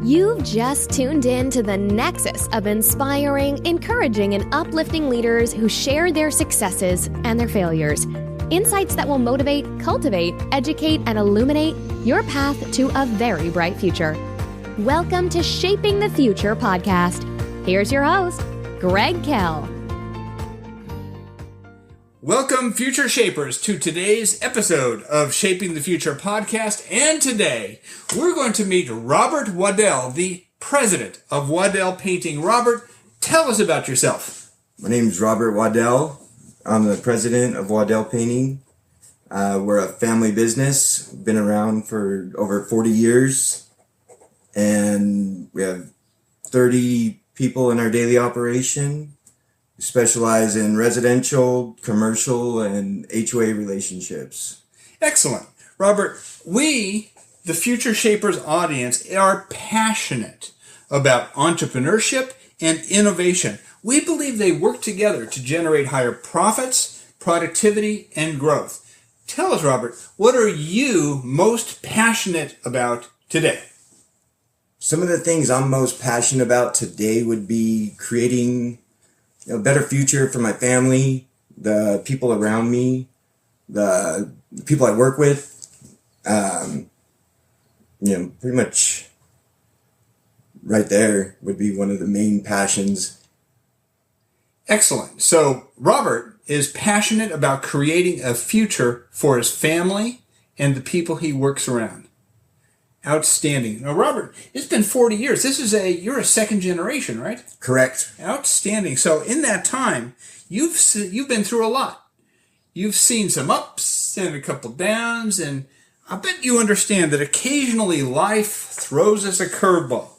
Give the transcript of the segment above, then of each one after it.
You've just tuned in to the nexus of inspiring, encouraging, and uplifting leaders who share their successes and their failures. Insights that will motivate, cultivate, educate, and illuminate your path to a very bright future. Welcome to Shaping the Future podcast. Here's your host, Gregg Kell. Welcome, Future Shapers, to today's episode of Shaping the Future podcast. And today, we're going to meet Robert Waddell, the president of Waddell Painting. Robert, tell us about yourself. My name is Robert Waddell. I'm the president of Waddell Painting. We're a family business, been around for over 40 years, and we have 30 people in our daily operation. We specialize in residential, commercial, and HOA relationships. Excellent. Robert, we, the Future Shapers audience, are passionate about entrepreneurship and innovation. We believe they work together to generate higher profits, productivity, and growth. Tell us, Robert, what are you most passionate about today? Some of the things I'm most passionate about today would be creating a better future for my family, the people around me, the people I work with. Pretty much right there would be one of the main passions. Excellent. So Robert is passionate about creating a future for his family and the people he works around. Outstanding. Now, Robert, it's been 40 years. You're a second generation, right? Correct. Outstanding. So in that time, you've been through a lot. You've seen some ups and a couple downs, and I bet you understand that occasionally life throws us a curveball.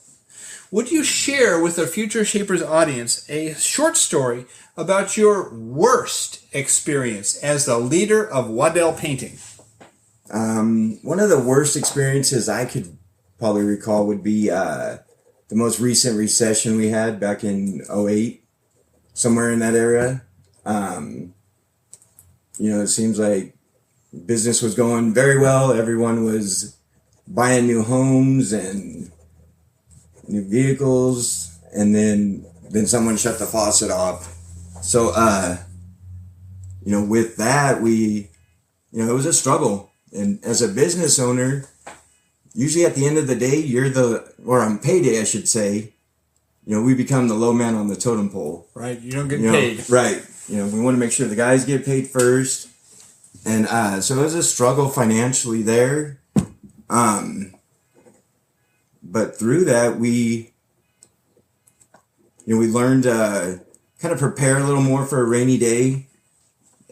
Would you share with the Future Shapers audience a short story about your worst experience as the leader of Waddell Painting? One of the worst experiences I could probably recall would be the most recent recession we had back in 2008, somewhere in that area. It seems like business was going very well. Everyone was buying new homes and new vehicles, and then someone shut the faucet off. So, with that, it was a struggle. And as a business owner, usually at the end of the day, or on payday, I should say, we become the low man on the totem pole. Right. You don't get paid. Right. We want to make sure the guys get paid first. And so it was a struggle financially there. But through that, we learned to kind of prepare a little more for a rainy day.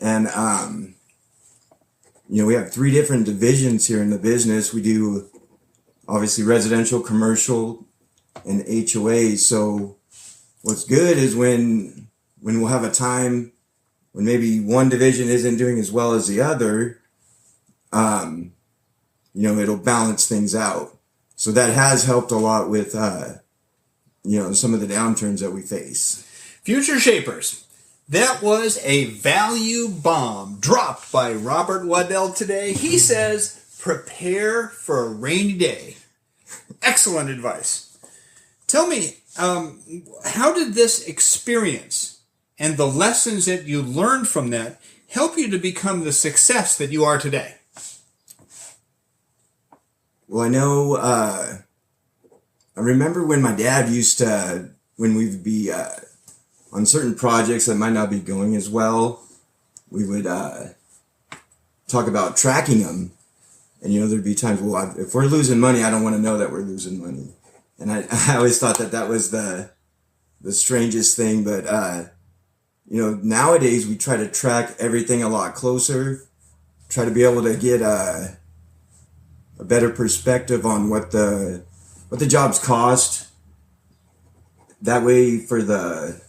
And, we have 3 different divisions here in the business. We do, obviously, residential, commercial, and HOA. So what's good is when we'll have a time when maybe one division isn't doing as well as the other, it'll balance things out. So that has helped a lot with, some of the downturns that we face. Future Shapers. That was a value bomb dropped by Robert Waddell today. He says, prepare for a rainy day. Excellent advice. Tell me, how did this experience and the lessons that you learned from that help you to become the success that you are today? Well, I know, I remember when my dad when we'd be on certain projects that might not be going as well, we would talk about tracking them. And, there'd be times, if we're losing money, I don't want to know that we're losing money. And I always thought that was the strangest thing. But, nowadays we try to track everything a lot closer, try to be able to get a better perspective on what the jobs cost. That way for the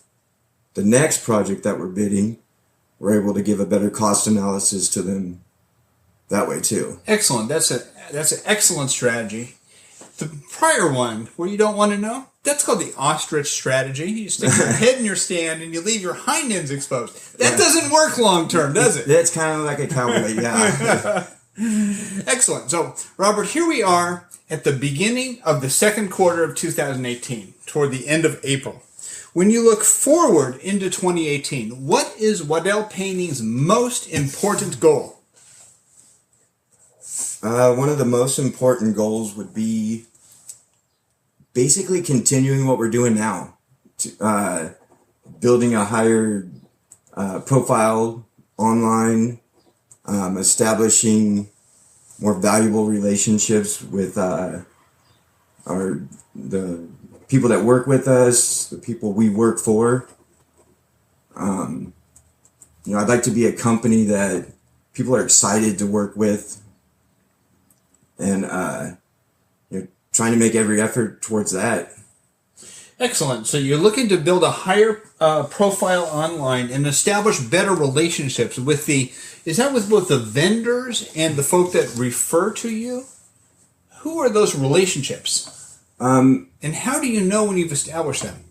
next project that we're bidding, we're able to give a better cost analysis to them that way too. Excellent. That's an excellent strategy. The prior one, where you don't want to know, that's called the ostrich strategy. You stick your head in your stand and you leave your hind ends exposed. That doesn't work long term, does it? That's kind of like a cowboy, yeah. Excellent. So, Robert, here we are at the beginning of the second quarter of 2018, toward the end of April. When you look forward into 2018, what is Waddell Painting's most important goal? One of the most important goals would be basically continuing what we're doing now, building a higher profile online, establishing more valuable relationships with the people that work with us, the people we work for. I'd like to be a company that people are excited to work with, and trying to make every effort towards that. Excellent. So you're looking to build a higher profile online and establish better relationships with with both the vendors and the folk that refer to you? Who are those relationships? And how do you know when you've established them?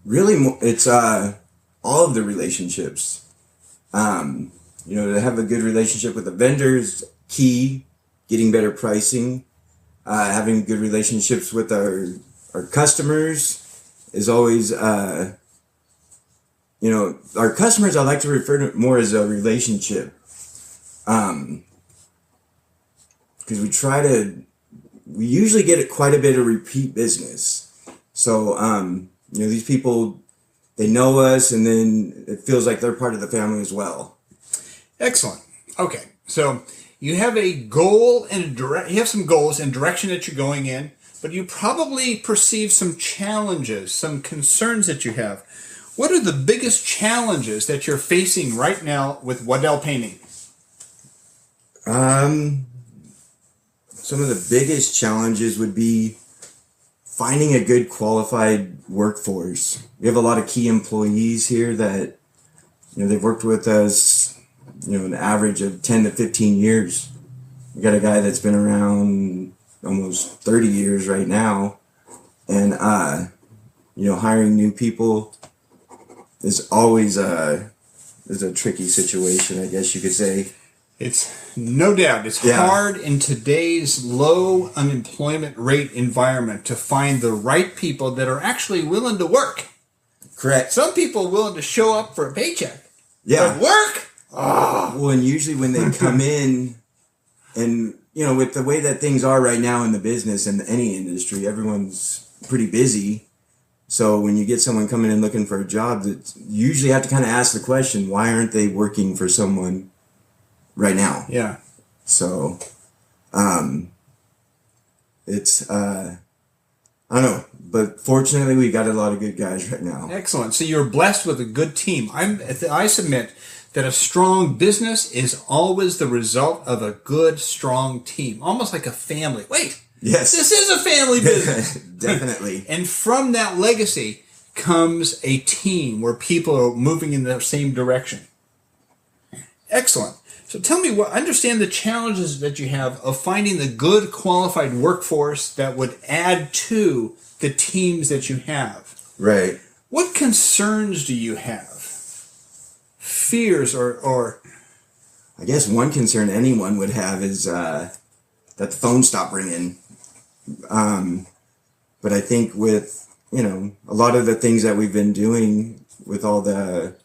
Really, it's all of the relationships. To have a good relationship with the vendors, key, getting better pricing, having good relationships with our customers is always, our customers I like to refer to more as a relationship. Because we usually get quite a bit of repeat business. So, these people, they know us, and then it feels like they're part of the family as well. Excellent. Okay. So you have a goal and you have some goals and direction that you're going in, but you probably perceive some challenges, some concerns that you have. What are the biggest challenges that you're facing right now with Waddell Painting? Some of the biggest challenges would be finding a good qualified workforce. We have a lot of key employees here that, they've worked with us, an average of 10 to 15 years. We got a guy that's been around almost 30 years right now. And, hiring new people is always a tricky situation, I guess you could say. It's no doubt. It's hard in today's low unemployment rate environment to find the right people that are actually willing to work. Correct. Some people are willing to show up for a paycheck. Yeah. But work? Well, and usually when they come in, and, with the way that things are right now in the business and any industry, everyone's pretty busy. So when you get someone coming in looking for a job, you usually have to kind of ask the question, why aren't they working for someone right now? Yeah. So, it's, I don't know, but fortunately we got a lot of good guys right now. Excellent. So you're blessed with a good team. I submit that a strong business is always the result of a good, strong team. Almost like a family. Wait. Yes. This is a family business. Definitely. And from that legacy comes a team where people are moving in the same direction. Excellent. So tell me, understand the challenges that you have of finding the good qualified workforce that would add to the teams that you have. Right. What concerns do you have? Fears or I guess one concern anyone would have is that the phone stopped ringing. But I think with, a lot of the things that we've been doing with all the,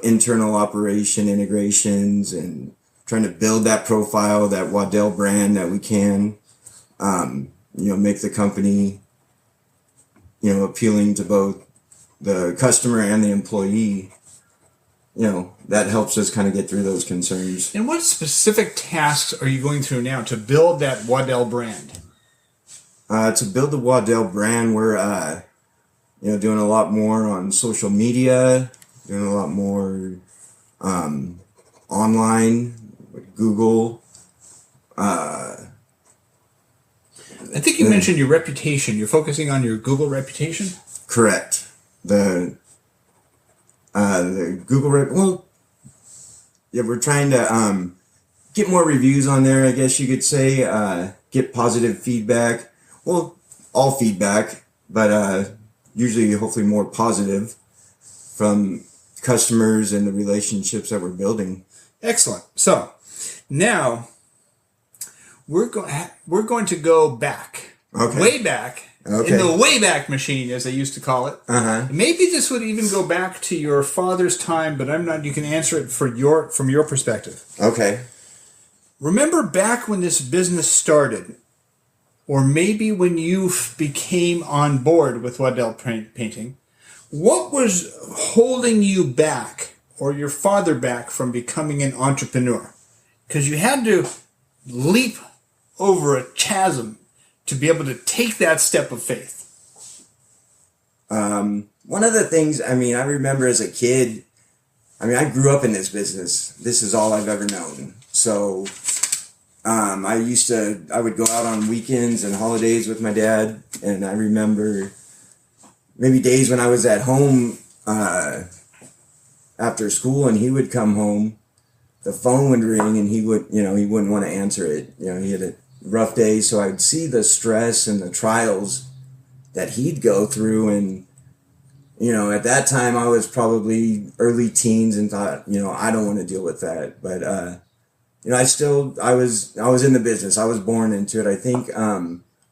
internal operation integrations and trying to build that profile, that Waddell brand that we can, make the company, appealing to both the customer and the employee, that helps us kind of get through those concerns. And what specific tasks are you going through now to build that Waddell brand? To build the Waddell brand, we're, doing a lot more on social media, doing a lot more online, with Google. I think you mentioned your reputation. You're focusing on your Google reputation? Correct. The Google, we're trying to get more reviews on there, I guess you could say, get positive feedback. Well, all feedback, but usually hopefully more positive from customers and the relationships that we're building. Excellent. So now we're going to go back, way back, in the Wayback Machine, as they used to call it. Maybe this would even go back to your father's time, but I'm not. You can answer it from your perspective. Okay. Remember back when this business started, or maybe when you became on board with Waddell Painting, what was holding you back, or your father back, from becoming an entrepreneur? Because you had to leap over a chasm to be able to take that step of faith. One of the things, I remember as a kid, I grew up in this business. This is all I've ever known. So I would go out on weekends and holidays with my dad, and I remember maybe days when I was at home after school and he would come home, the phone would ring and he wouldn't want to answer it. He had a rough day, so I'd see the stress and the trials that he'd go through, and at that time I was probably early teens and thought, I don't want to deal with that. But I was in the business. I was born into it. I think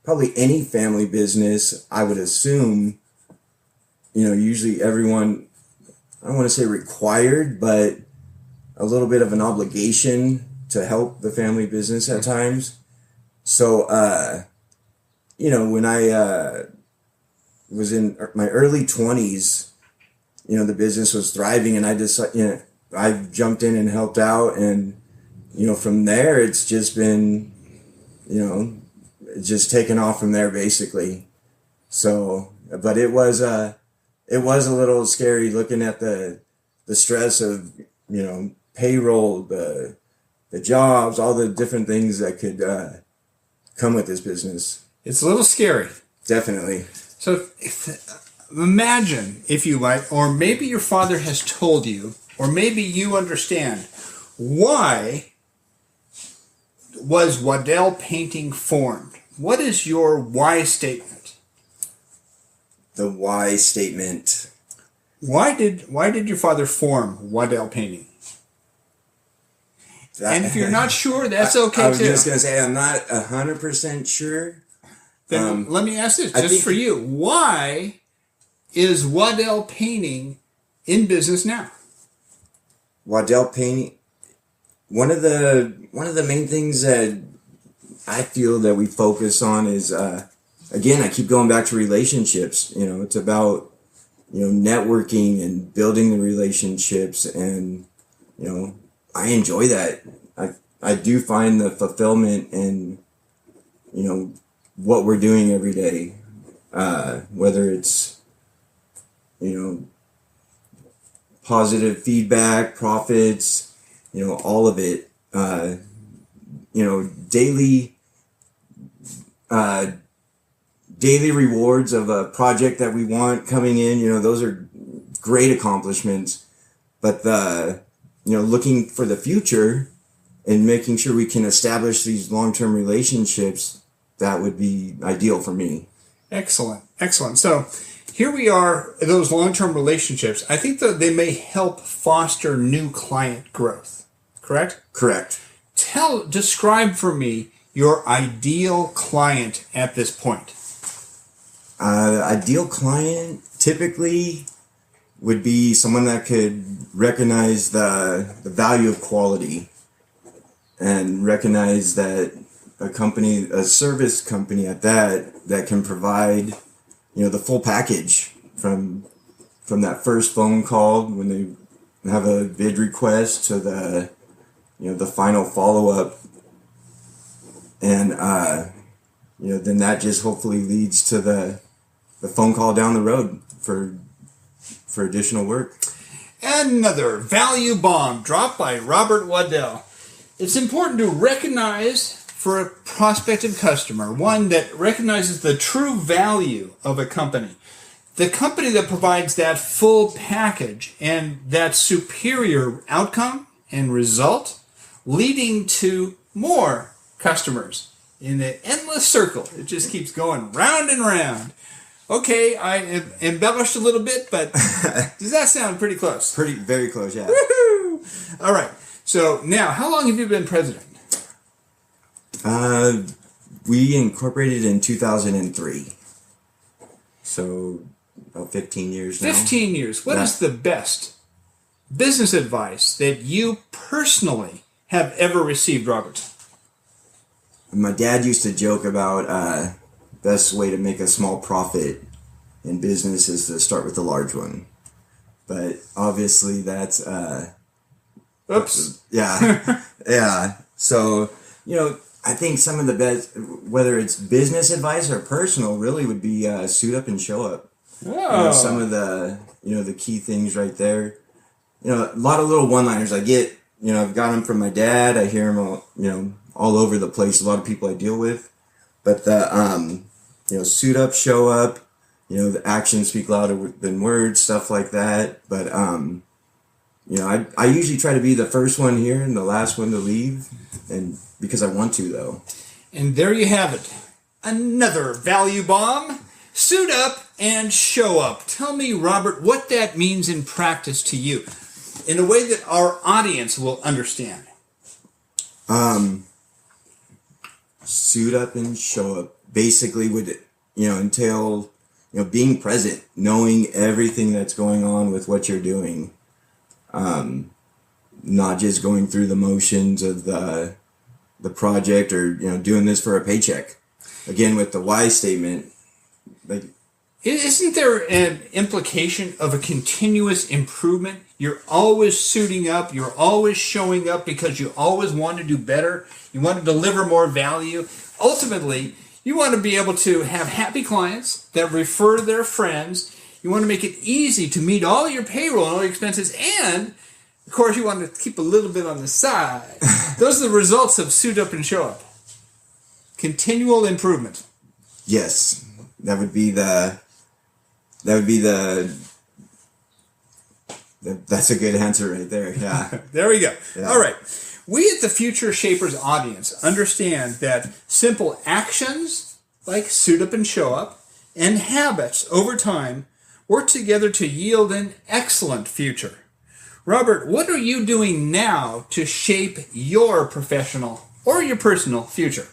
probably any family business, I would assume, usually everyone, I don't want to say required, but a little bit of an obligation to help the family business at times. So, when I was in my early 20s, the business was thriving, and I just, I jumped in and helped out, and from there it's just been, it's just taken off from there basically. So, but it was a little scary looking at the stress of, payroll, the jobs, all the different things that could come with this business. It's a little scary. Definitely. So imagine, if you like, or maybe your father has told you, or maybe you understand, why was Waddell Painting formed? What is your why statement? The why statement. Why did your father form Waddell Painting? And if you're not sure, that's okay too. I was just going to say I'm not 100% sure. Then let me ask this, just for you. Why is Waddell Painting in business now? Waddell Painting, one of the main things that I feel that we focus on is, again, I keep going back to relationships. It's about, networking and building the relationships, and, I enjoy that. I do find the fulfillment in, what we're doing every day, whether it's, positive feedback, profits, all of it, daily rewards of a project that we want coming in, those are great accomplishments, but looking for the future and making sure we can establish these long-term relationships, that would be ideal for me. Excellent. So here we are, those long-term relationships. I think that they may help foster new client growth. Correct? Correct. Describe for me your ideal client at this point. Ideal client typically would be someone that could recognize the value of quality and recognize that a service company at that can provide, the full package from that first phone call when they have a bid request to the final follow-up. And, then that just hopefully leads to the phone call down the road for additional work. Another value bomb dropped by Robert Waddell. It's important to recognize for a prospective customer, one that recognizes the true value of a company. The company that provides that full package and that superior outcome and result, leading to more customers in the endless circle. It just keeps going round and round. Okay, I embellished a little bit, but does that sound pretty close? Very close, yeah. Woohoo! All right. So now, how long have you been president? We incorporated in 2003. So about 15 years now. 15 years. What is the best business advice that you personally have ever received, Robert? My dad used to joke about best way to make a small profit in business is to start with a large one. But obviously that's... Oops. Yeah. Yeah. So, I think some of the best, whether it's business advice or personal, really would be suit up and show up. Oh. Some of the, the key things right there. A lot of little one-liners I get, I've got them from my dad. I hear them all over the place. A lot of people I deal with. But the, suit up, show up, the actions speak louder than words, stuff like that. But, I usually try to be the first one here and the last one to leave, and because I want to, though. And there you have it. Another value bomb. Suit up and show up. Tell me, Robert, what that means in practice to you in a way that our audience will understand. Suit up and show up basically would, entail, being present, knowing everything that's going on with what you're doing. Not just going through the motions of the project or, doing this for a paycheck. Again, with the why statement, Isn't there an implication of a continuous improvement? You're always suiting up, you're always showing up because you always want to do better, you want to deliver more value. Ultimately, you want to be able to have happy clients that refer their friends. You want to make it easy to meet all your payroll and all your expenses, and of course, you want to keep a little bit on the side. Those are the results of suit up and show up. Continual improvement. Yes, that's a good answer right there. Yeah. There we go. Yeah. All right. We at the Future Shapers audience understand that simple actions like suit up and show up and habits over time work together to yield an excellent future. Robert, what are you doing now to shape your professional or your personal future?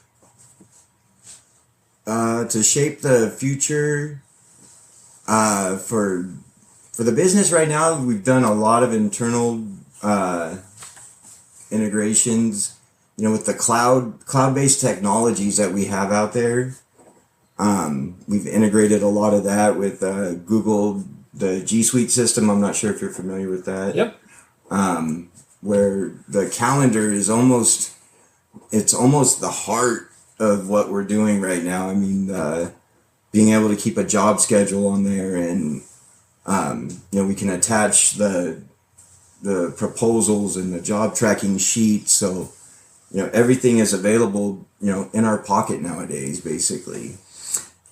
To shape the future for the business right now, we've done a lot of internal integrations, with the cloud-based technologies that we have out there. We've integrated a lot of that with Google, the G Suite system. I'm not sure if you're familiar with that. Yep. Where the calendar is almost the heart of what we're doing right now. I mean, being able to keep a job schedule on there, and we can attach the proposals and the job tracking sheet. So, everything is available, in our pocket nowadays, basically.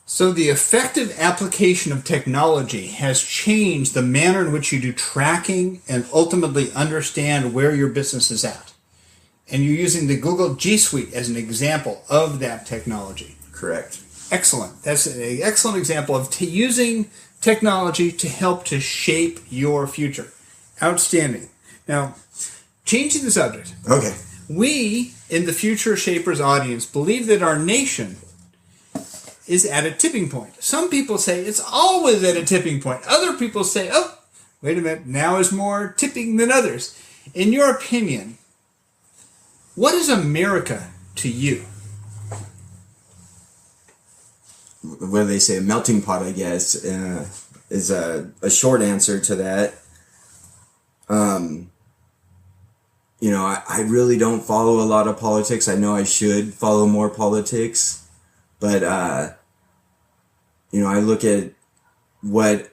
So the effective application of technology has changed the manner in which you do tracking and ultimately understand where your business is at. And you're using the Google G Suite as an example of that technology. Correct. Excellent. That's an excellent example of using technology to help to shape your future. Outstanding. Now, changing the subject. Okay. We, in the Future Shapers audience, believe that our nation is at a tipping point. Some people say it's always at a tipping point. Other people say, oh, wait a minute, now is more tipping than others. In your opinion, what is America to you? What do they say? A melting pot, I guess, is a short answer to that. I really don't follow a lot of politics. I know I should follow more politics, but I look at what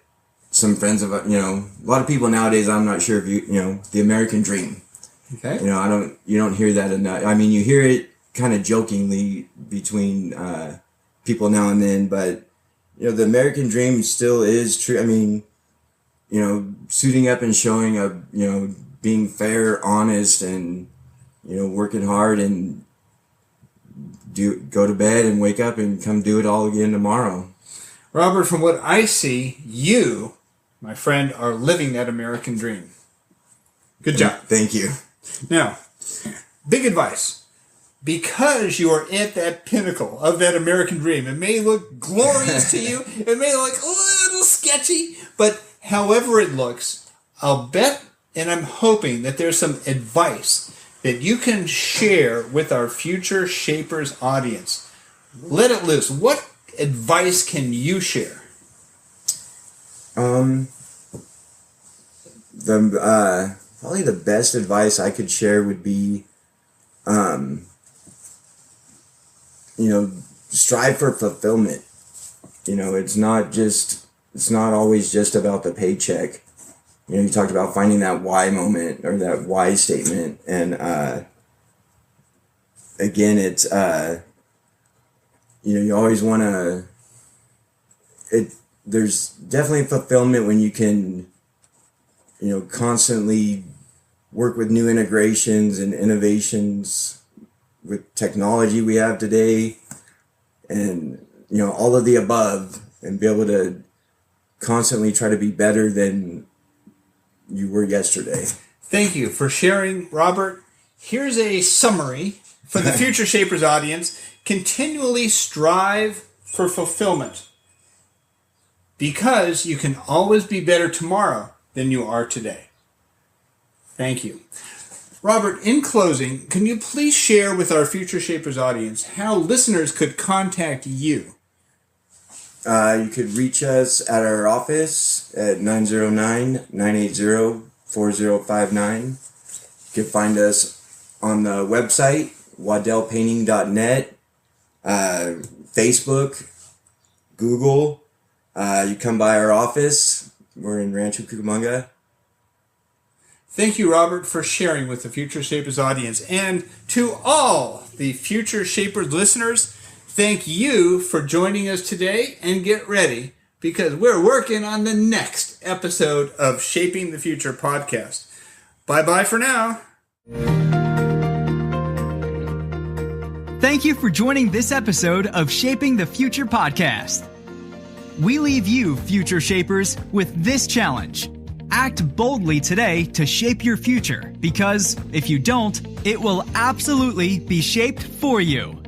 some friends of, a lot of people nowadays, I'm not sure if the American dream. Okay. You don't hear that enough. I mean, you hear it kind of jokingly between people now and then, but the American dream still is true. I mean, suiting up and showing up, being fair, honest, and working hard, and go to bed and wake up and come do it all again tomorrow. Robert, from what I see, you, my friend, are living that American dream. Good job. Thank you. Now, big advice. because you are at that pinnacle of that American dream. It may look glorious to you. It may look a little sketchy, but however it looks, I'll bet and I'm hoping that there's some advice that you can share with our Future Shapers audience. Let it loose. What advice can you share? Probably the best advice I could share would be, strive for fulfillment. It's not always just about the paycheck. You talked about finding that why moment or that why statement. And, again, it's, you always want to, there's definitely fulfillment when you can, constantly work with new integrations and innovations with technology we have today and, all of the above, and be able to constantly try to be better than you were yesterday. Thank you for sharing, Robert. Here's a summary for the Future Shapers audience. Continually strive for fulfillment because you can always be better tomorrow than you are today. Thank you. Robert, in closing, can you please share with our Future Shapers audience how listeners could contact you? You could reach us at our office at 909-980-4059. You can find us on the website, waddellpainting.net, Facebook, Google. You come by our office. We're in Rancho, Cucamonga. Thank you, Robert, for sharing with the Future Shapers audience. And to all the Future Shapers listeners, thank you for joining us today, and get ready because we're working on the next episode of Shaping the Future podcast. Bye-bye for now. Thank you for joining this episode of Shaping the Future podcast. We leave you, Future Shapers, with this challenge. Act boldly today to shape your future, because if you don't, it will absolutely be shaped for you.